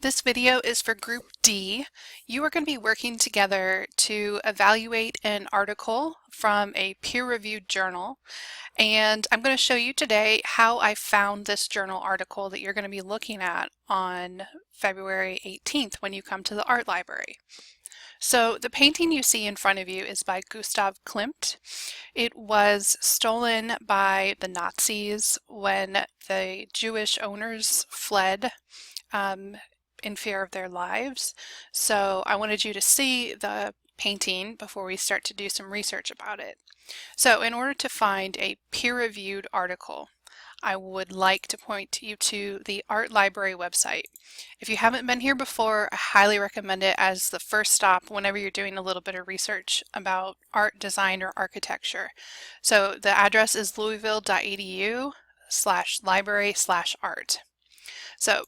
This video is for Group D. You are going to be working together to evaluate an article from a peer-reviewed journal, and I'm going to show you today how I found this journal article that you're going to be looking at on February 18th when you come to the art library. So the painting you see in front of you is by Gustav Klimt. It was stolen by the Nazis when the Jewish owners fled in fear of their lives. So I wanted you to see the painting before we start to do some research about it. So in order to find a peer-reviewed article, I would like to point you to the Art Library website. If you haven't been here before, I highly recommend it as the first stop whenever you're doing a little bit of research about art, design, or architecture. So the address is louisville.edu/library/art. So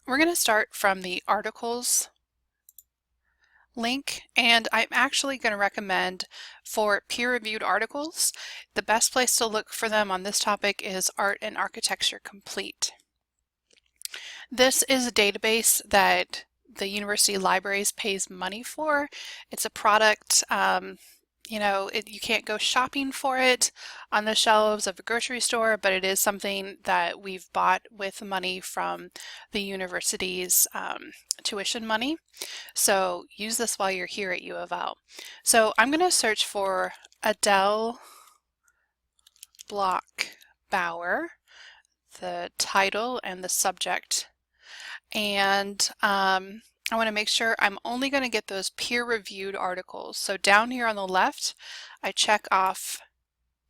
we're going to start from the articles link, and I'm actually going to recommend for peer-reviewed articles, the best place to look for them on this topic is Art and Architecture Complete. This is a database that the university libraries pays money for. It's a product, you can't go shopping for it on the shelves of a grocery store, but it is something that we've bought with money from the university's tuition money. So use this while you're here at U of L. So I'm going to search for Adele Bloch-Bauer, the title and the subject, and I want to make sure I'm only going to get those peer-reviewed articles. So down here on the left, I check off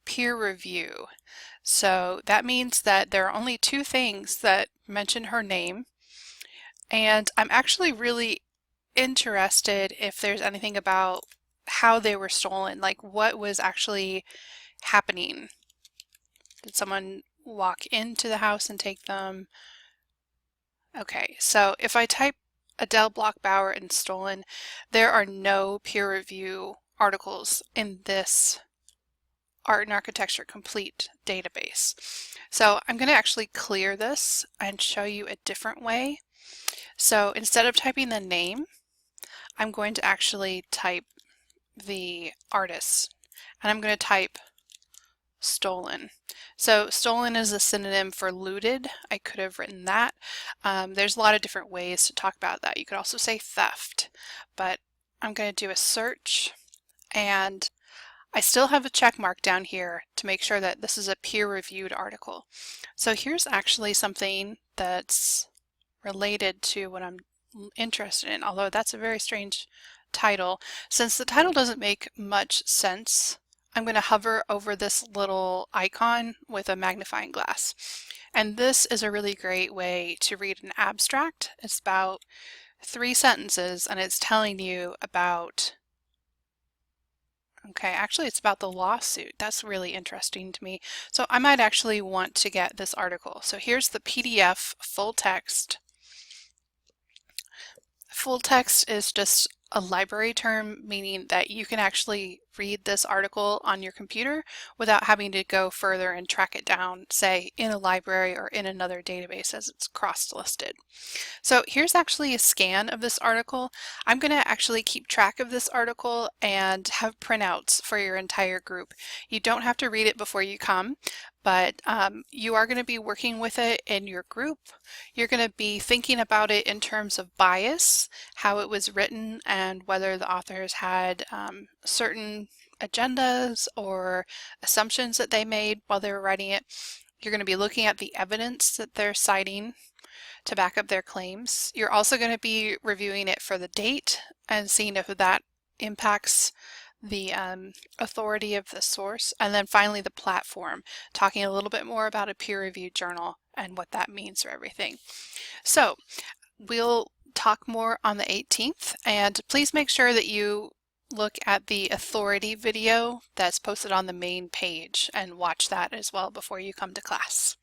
peer review. So that means that there are only two things that mention her name, and I'm actually really interested if there's anything about how they were stolen, like what was actually happening. Did someone walk into the house and take them? Okay, so if I type Adele Bloch-Bauer and stolen, there are no peer review articles in this Art and Architecture Complete database. So I'm going to actually clear this and show you a different way. So instead of typing the name, I'm going to actually type the artist, and I'm going to type stolen. So stolen is a synonym for looted. I could have written that. There's a lot of different ways to talk about that. You could also say theft, but I'm going to do a search, and I still have a check mark down here to make sure that this is a peer-reviewed article. So here's actually something that's related to what I'm interested in, although that's a very strange title. Since the title doesn't make much sense, I'm going to hover over this little icon with a magnifying glass. And this is a really great way to read an abstract. It's about 3 sentences, and it's telling you about, okay, actually it's about the lawsuit. That's really interesting to me. So I might actually want to get this article. So here's the PDF full text. Full text is just a library term, meaning that you can actually read this article on your computer without having to go further and track it down, say, in a library or in another database as it's cross-listed. So here's actually a scan of this article. I'm going to actually keep track of this article and have printouts for your entire group. You don't have to read it before you come, but you are going to be working with it in your group. You're going to be thinking about it in terms of bias, how it was written, and whether the authors had certain agendas or assumptions that they made while they were writing it. You're going to be looking at the evidence that they're citing to back up their claims. You're also going to be reviewing it for the date and seeing if that impacts the authority of the source, and then finally the platform, talking a little bit more about a peer-reviewed journal and what that means for everything. So we'll talk more on the 18th, and please make sure that you look at the authority video that's posted on the main page and watch that as well before you come to class.